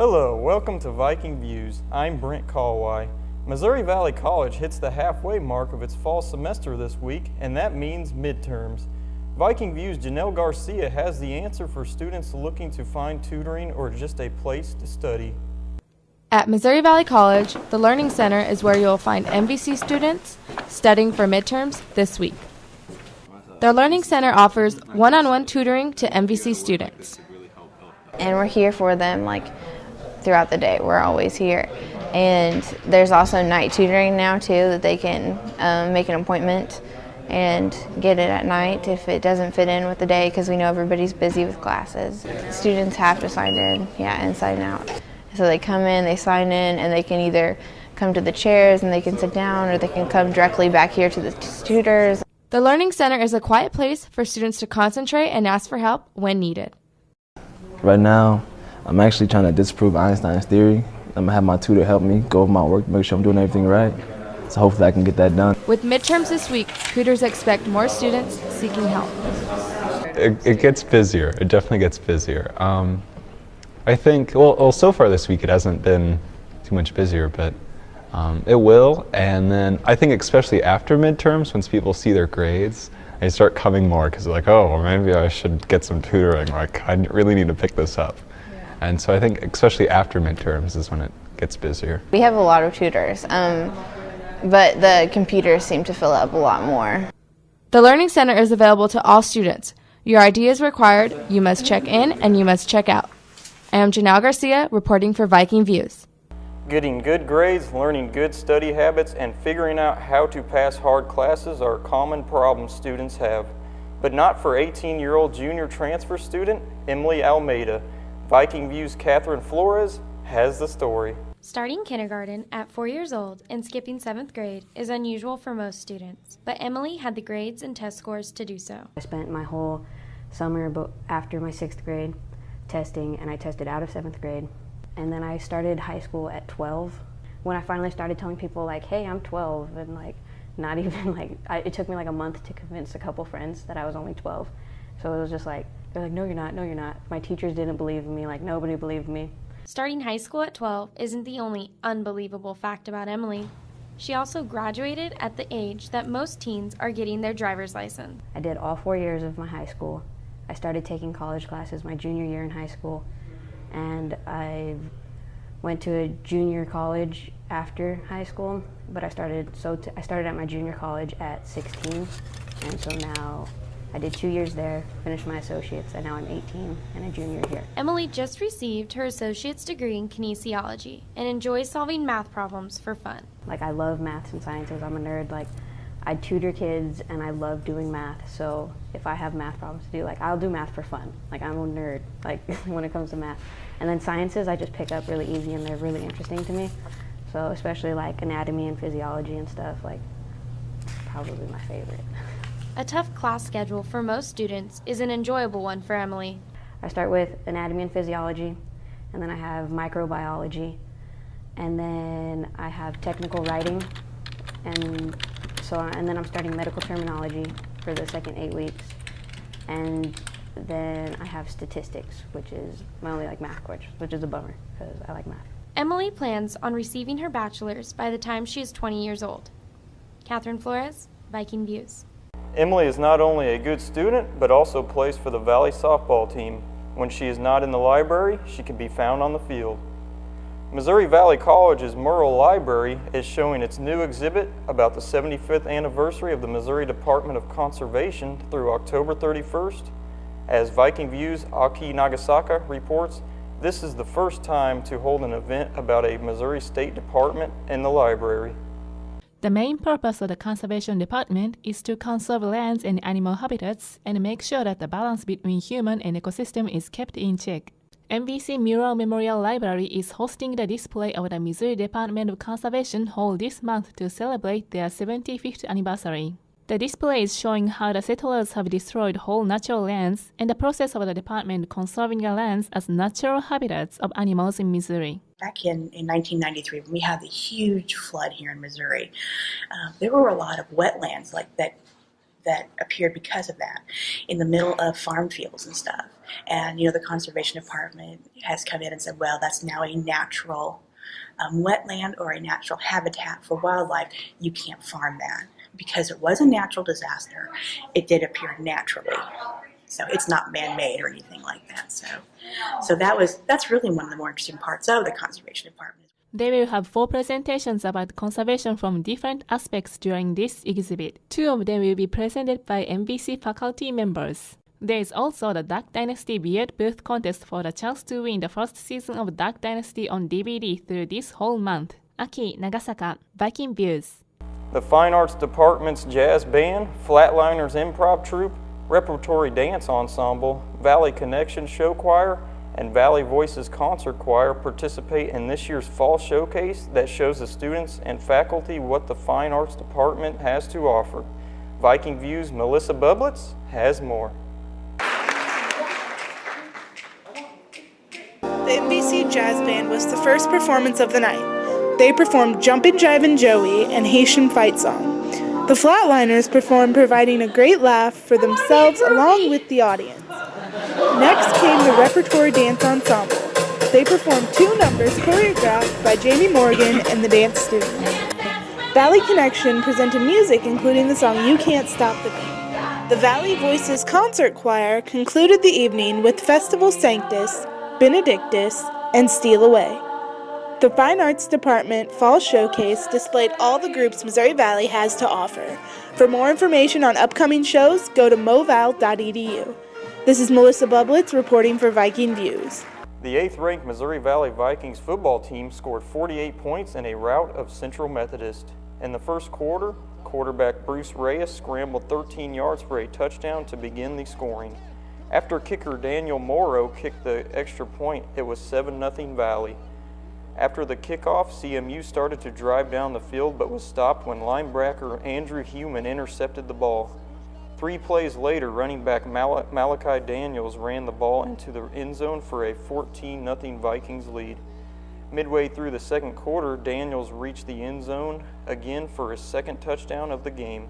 Hello, welcome to Viking Views. I'm Brent Callway. Missouri Valley College hits the halfway mark of its fall semester this week, and that means midterms. Viking Views' Janelle Garcia has the answer for students looking to find tutoring or just a place to study. At Missouri Valley College, the Learning Center is where you'll find MVC students studying for midterms this week. The Learning Center offers one-on-one tutoring to MVC students. And we're here for them throughout the day. We're always here. And there's also night tutoring now too, that they can make an appointment and get it at night if it doesn't fit in with the day, because we know everybody's busy with classes. Students have to sign in, and sign out. So they come in, they sign in, and they can either come to the chairs and they can sit down, or they can come directly back here to the tutors. The Learning Center is a quiet place for students to concentrate and ask for help when needed. Right now, I'm actually trying to disprove Einstein's theory. I'm gonna have my tutor help me go over my work, make sure I'm doing everything right. So hopefully I can get that done. With midterms this week, tutors expect more students seeking help. It gets busier. It definitely gets busier. I think, well, so far this week it hasn't been too much busier, but it will. And then I think especially after midterms, once people see their grades, they start coming more because they're like, oh, well, maybe I should get some tutoring. I really need to pick this up. And so I think especially after midterms is when it gets busier. We have a lot of tutors, but the computers seem to fill up a lot more. The Learning Center is available to all students. Your ID is required, you must check in, and you must check out. I am Janelle Garcia, reporting for Viking Views. Getting good grades, learning good study habits, and figuring out how to pass hard classes are common problems students have. But not for 18-year-old junior transfer student Emily Almeida. Viking Views' Catherine Flores has the story. Starting kindergarten at 4 years old and skipping 7th grade is unusual for most students, but Emily had the grades and test scores to do so. I spent my whole summer after my 6th grade testing, and I tested out of 7th grade. And then I started high school at 12. When I finally started telling people hey, I'm 12, and not even it took me a month to convince a couple friends that I was only 12. So it was just they're like, no, you're not, no, you're not. My teachers didn't believe in me, nobody believed me. Starting high school at 12 isn't the only unbelievable fact about Emily. She also graduated at the age that most teens are getting their driver's license. I did all 4 years of my high school. I started taking college classes my junior year in high school, and I went to a junior college after high school, but I started at my junior college at 16, and so now I did 2 years there, finished my associates, and now I'm 18 and a junior here. Emily just received her associate's degree in kinesiology and enjoys solving math problems for fun. I love maths and sciences. I'm a nerd. I tutor kids and I love doing math, so if I have math problems to do, I'll do math for fun. I'm a nerd, when it comes to math. And then sciences I just pick up really easy, and they're really interesting to me. So especially anatomy and physiology and stuff, probably my favorite. A tough class schedule for most students is an enjoyable one for Emily. I start with anatomy and physiology, and then I have microbiology, and then I have technical writing, and then I'm starting medical terminology for the second 8 weeks, and then I have statistics, which is my only math course, which is a bummer because I like math. Emily plans on receiving her bachelor's by the time she is 20 years old. Catherine Flores, Viking Views. Emily is not only a good student, but also plays for the Valley softball team. When she is not in the library, she can be found on the field. Missouri Valley College's Murrell Library is showing its new exhibit about the 75th anniversary of the Missouri Department of Conservation through October 31st. As Viking Views' Aki Nagasaka reports, this is the first time to hold an event about a Missouri State Department in the library. The main purpose of the Conservation Department is to conserve lands and animal habitats and make sure that the balance between human and ecosystem is kept in check. MVC Mural Memorial Library is hosting the display of the Missouri Department of Conservation Hall this month to celebrate their 75th anniversary. The display is showing how the settlers have destroyed whole natural lands and the process of the department conserving the lands as natural habitats of animals in Missouri. Back in 1993, when we had the huge flood here in Missouri, there were a lot of wetlands that that appeared because of that in the middle of farm fields and stuff. And, the Conservation Department has come in and said, well, that's now a natural wetland or a natural habitat for wildlife. You can't farm that. Because it was a natural disaster, it did appear naturally. So it's not man-made or anything like that. So that's really one of the more interesting parts of the Conservation Department. They will have 4 presentations about conservation from different aspects during this exhibit. 2 of them will be presented by MVC faculty members. There is also the Duck Dynasty Beard Booth Contest for the chance to win the first season of Duck Dynasty on DVD through this whole month. Aki Nagasaka, Viking Views. The Fine Arts Department's jazz band, Flatliners Improv Troupe, Repertory Dance Ensemble, Valley Connection Show Choir, and Valley Voices Concert Choir participate in this year's fall showcase that shows the students and faculty what the Fine Arts Department has to offer. Viking Views' Melissa Bublitz has more. The NBC Jazz Band was the first performance of the night. They performed Jumpin' Jivin' Joey and Haitian Fight Song. The Flatliners performed, providing a great laugh for themselves along with the audience. Next came the Repertory Dance Ensemble. They performed 2 numbers choreographed by Jamie Morgan and the dance students. Valley Connection presented music including the song You Can't Stop the Beat. The Valley Voices Concert Choir concluded the evening with Festival Sanctus, Benedictus, and Steal Away. The Fine Arts Department Fall Showcase displayed all the groups Missouri Valley has to offer. For more information on upcoming shows, go to moval.edu. This is Melissa Bublitz reporting for Viking Views. The 8th-ranked Missouri Valley Vikings football team scored 48 points in a rout of Central Methodist. In the first quarter, quarterback Bruce Reyes scrambled 13 yards for a touchdown to begin the scoring. After kicker Daniel Morrow kicked the extra point, it was 7-0 Valley. After the kickoff, CMU started to drive down the field but was stopped when linebacker Andrew Heumann intercepted the ball. 3 plays later, running back Malachi Daniels ran the ball into the end zone for a 14-0 Vikings lead. Midway through the second quarter, Daniels reached the end zone again for his second touchdown of the game,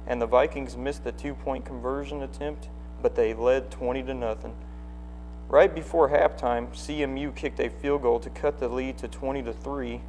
and the Vikings missed the 2-point conversion attempt, but they led 20-0. Right before halftime, CMU kicked a field goal to cut the lead to 20-3.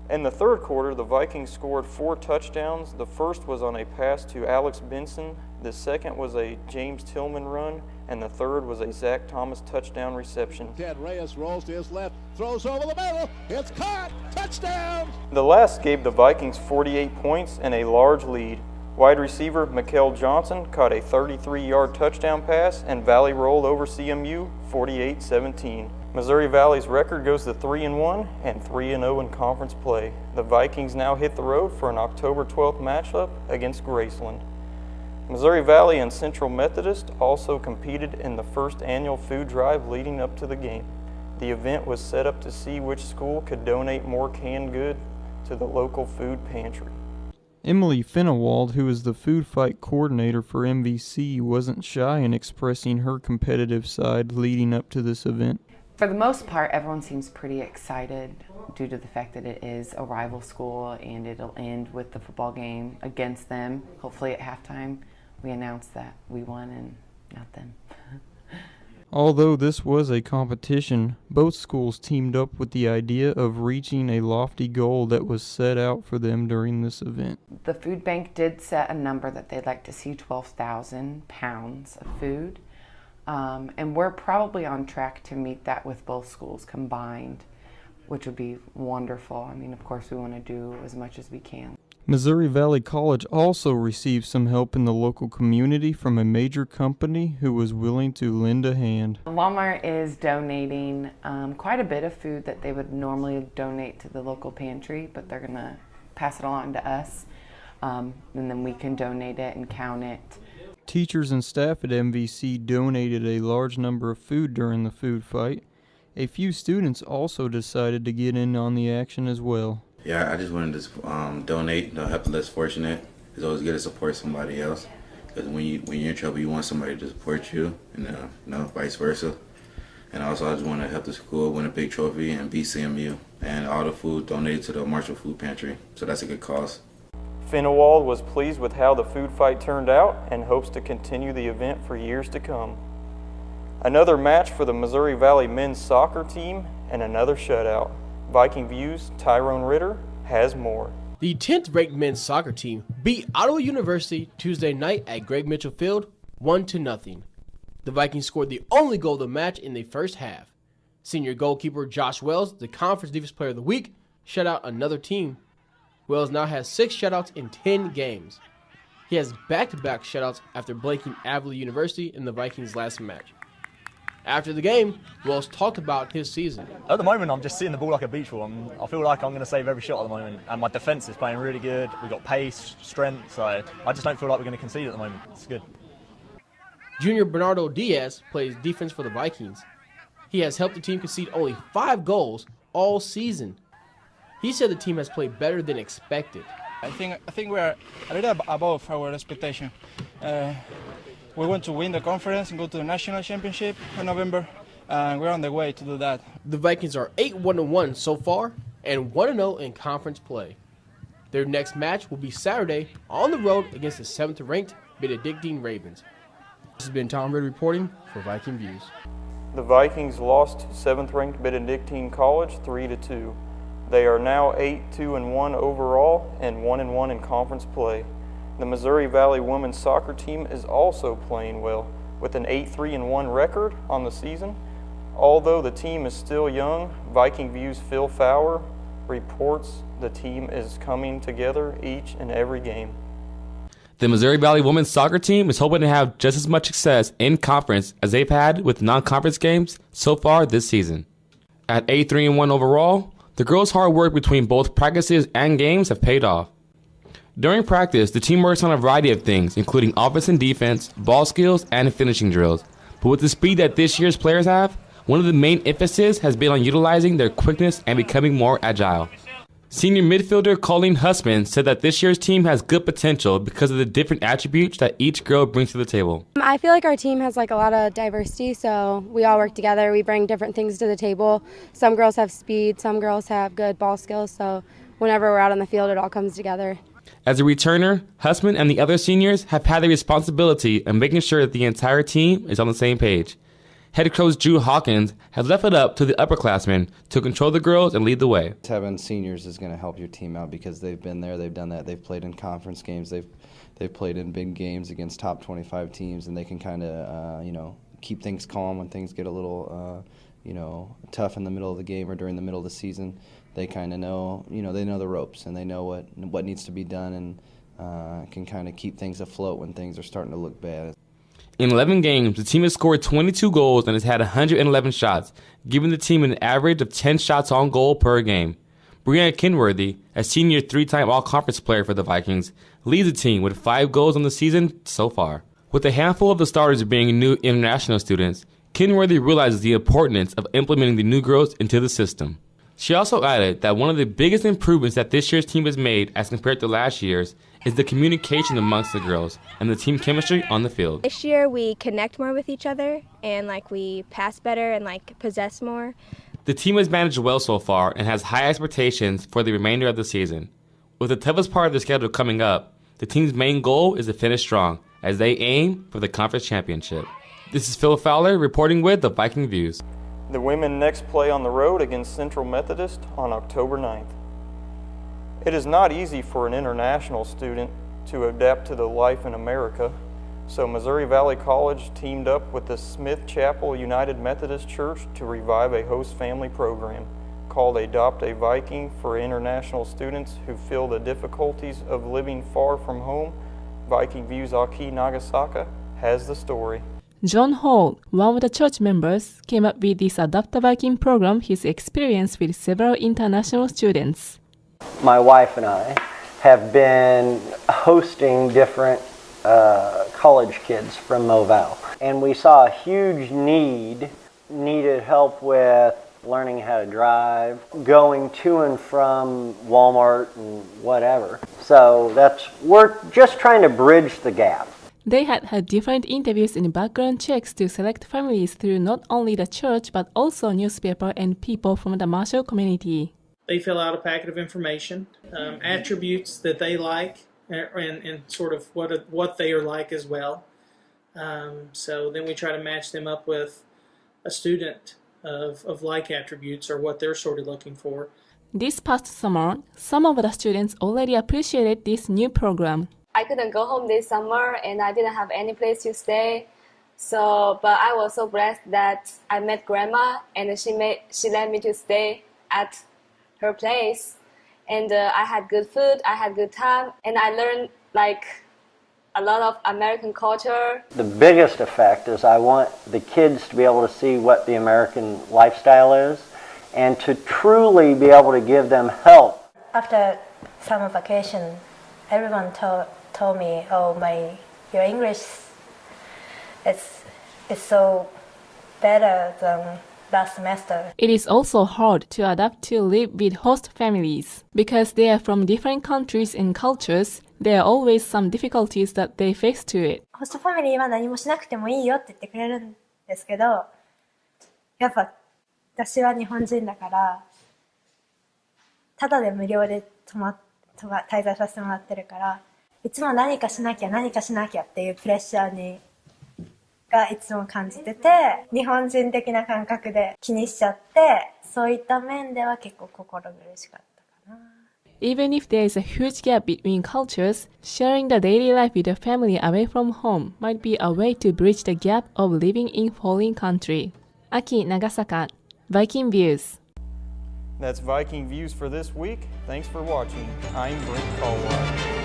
In the third quarter, the Vikings scored 4 touchdowns. The first was on a pass to Alex Benson, the second was a James Tillman run, and the third was a Zach Thomas touchdown reception. Ted Reyes rolls to his left, throws over the middle, it's caught, touchdown! The last gave the Vikings 48 points and a large lead. Wide receiver Mikael Johnson caught a 33-yard touchdown pass, and Valley rolled over CMU 48-17. Missouri Valley's record goes to 3-1 and 3-0 in conference play. The Vikings now hit the road for an October 12th matchup against Graceland. Missouri Valley and Central Methodist also competed in the first annual food drive leading up to the game. The event was set up to see which school could donate more canned goods to the local food pantry. Emily Finnewald, who is the food fight coordinator for MVC, wasn't shy in expressing her competitive side leading up to this event. For the most part, everyone seems pretty excited due to the fact that it is a rival school and it'll end with the football game against them. Hopefully at halftime we announce that we won and not them. Although this was a competition, both schools teamed up with the idea of reaching a lofty goal that was set out for them during this event. The food bank did set a number that they'd like to see 12,000 pounds of food. And we're probably on track to meet that with both schools combined, which would be wonderful. I mean, of course, we want to do as much as we can. Missouri Valley College also received some help in the local community from a major company who was willing to lend a hand. Walmart is donating quite a bit of food that they would normally donate to the local pantry, but they're going to pass it along to us, and then we can donate it and count it. Teachers and staff at MVC donated a large number of food during the food fight. A few students also decided to get in on the action as well. Yeah, I just wanted to donate, help the less fortunate. It's always good to support somebody else, because when you're in trouble, you want somebody to support you, and vice versa. And also, I just want to help the school win a big trophy and beat CMU, and all the food donated to the Marshall Food Pantry. So that's a good cause. Finnewald was pleased with how the food fight turned out and hopes to continue the event for years to come. Another match for the Missouri Valley men's soccer team and another shutout. Viking View's Tyrone Ritter has more. The 10th ranked men's soccer team beat Ottawa University Tuesday night at Greg Mitchell Field 1-0. The Vikings scored the only goal of the match in the first half. Senior goalkeeper Josh Wells, the Conference Defense Player of the Week, shut out another team. Wells now has 6 shutouts in 10 games. He has back-to-back shutouts after blanking Avila University in the Vikings' last match. After the game, Wells talked about his season. At the moment, I'm just sitting the ball like a beach ball. I feel like I'm going to save every shot at the moment, and my defence is playing really good. We've got pace, strength, so I just don't feel like we're going to concede at the moment. It's good. Junior Bernardo Diaz plays defense for the Vikings. He has helped the team concede only 5 goals all season. He said the team has played better than expected. I think we are a little above our expectation. We want to win the conference and go to the national championship in November, and we're on the way to do that. The Vikings are 8-1-1 so far and 1-0 in conference play. Their next match will be Saturday on the road against the 7th-ranked Benedictine Ravens. This has been Tom Ridd reporting for Viking Views. The Vikings lost to 7th-ranked Benedictine College 3-2. They are now 8-2-1 overall and 1-1 in conference play. The Missouri Valley women's soccer team is also playing well, with an 8-3-1 record on the season. Although the team is still young, Viking View's Phil Fowler reports the team is coming together each and every game. The Missouri Valley women's soccer team is hoping to have just as much success in conference as they've had with non-conference games so far this season. At 8-3-1 overall, the girls' hard work between both practices and games have paid off. During practice, the team works on a variety of things, including offense and defense, ball skills, and finishing drills. But with the speed that this year's players have, one of the main emphasis has been on utilizing their quickness and becoming more agile. Senior midfielder Colleen Hussman said that this year's team has good potential because of the different attributes that each girl brings to the table. I feel like our team has a lot of diversity, so we all work together. We bring different things to the table. Some girls have speed, some girls have good ball skills, so whenever we're out on the field, it all comes together. As a returner, Hussman and the other seniors have had the responsibility of making sure that the entire team is on the same page. Head coach Drew Hawkins has left it up to the upperclassmen to control the girls and lead the way. Having seniors is going to help your team out because they've been there, they've done that, they've played in conference games, they've played in big games against top 25 teams, and they can kind of keep things calm when things get a little tough in the middle of the game or during the middle of the season. They kind of know, they know the ropes and they know what needs to be done, and can kind of keep things afloat when things are starting to look bad. In 11 games, the team has scored 22 goals and has had 111 shots, giving the team an average of 10 shots on goal per game. Brianna Kinworthy, a senior 3-time All-Conference player for the Vikings, leads the team with 5 goals on the season so far. With a handful of the starters being new international students, Kinworthy realizes the importance of implementing the new girls into the system. She also added that one of the biggest improvements that this year's team has made as compared to last year's is the communication amongst the girls and the team chemistry on the field. This year we connect more with each other and we pass better and possess more. The team has managed well so far and has high expectations for the remainder of the season. With the toughest part of the schedule coming up, the team's main goal is to finish strong as they aim for the conference championship. This is Phil Fowler reporting with the Viking Views. The women next play on the road against Central Methodist on October 9th. It is not easy for an international student to adapt to the life in America, so Missouri Valley College teamed up with the Smith Chapel United Methodist Church to revive a host family program called Adopt a Viking for international students who feel the difficulties of living far from home. Viking Views Aki Nagasaka has the story. John Hall, one of the church members, came up with this Adopt a Viking program, his experience with several international students. My wife and I have been hosting different college kids from Moval, and we saw a huge needed help with learning how to drive, going to and from Walmart and whatever. So we're just trying to bridge the gap. They had different interviews and background checks to select families through not only the church but also newspaper and people from the Marshall community. They fill out a packet of information, attributes that they like and sort of what they are like as well. So then we try to match them up with a student of like attributes or what they're sort of looking for. This past summer, some of the students already appreciated this new program. I couldn't go home this summer and I didn't have any place to stay. But I was so blessed that I met Grandma and she let me to stay at her place. And I had good food, I had good time, and I learned a lot of American culture. The biggest effect is I want the kids to be able to see what the American lifestyle is and to truly be able to give them help. After summer vacation, everyone told me, oh, your English is so better than last semester. It is also hard to adapt to live with host families. Because they are from different countries and cultures, there are always some difficulties that they face to it. ホストファミリーは何もしなくてもいいよって言ってくれるんですけど、やっぱ私は日本人だから、ただで無料で滞在させてもらってるから、いつも何かしなきゃっていうプレッシャーがいつも感じてて、日本人的な感覚で気にしちゃって、そういった面では結構心苦しかったかな。Even if there is a huge gap between cultures, sharing the daily life with a family away from home might be a way to bridge the gap of living in foreign country. Aki Nagasaka, Viking Views. That's Viking Views for this week. Thanks for watching. I'm Brent Caldwell.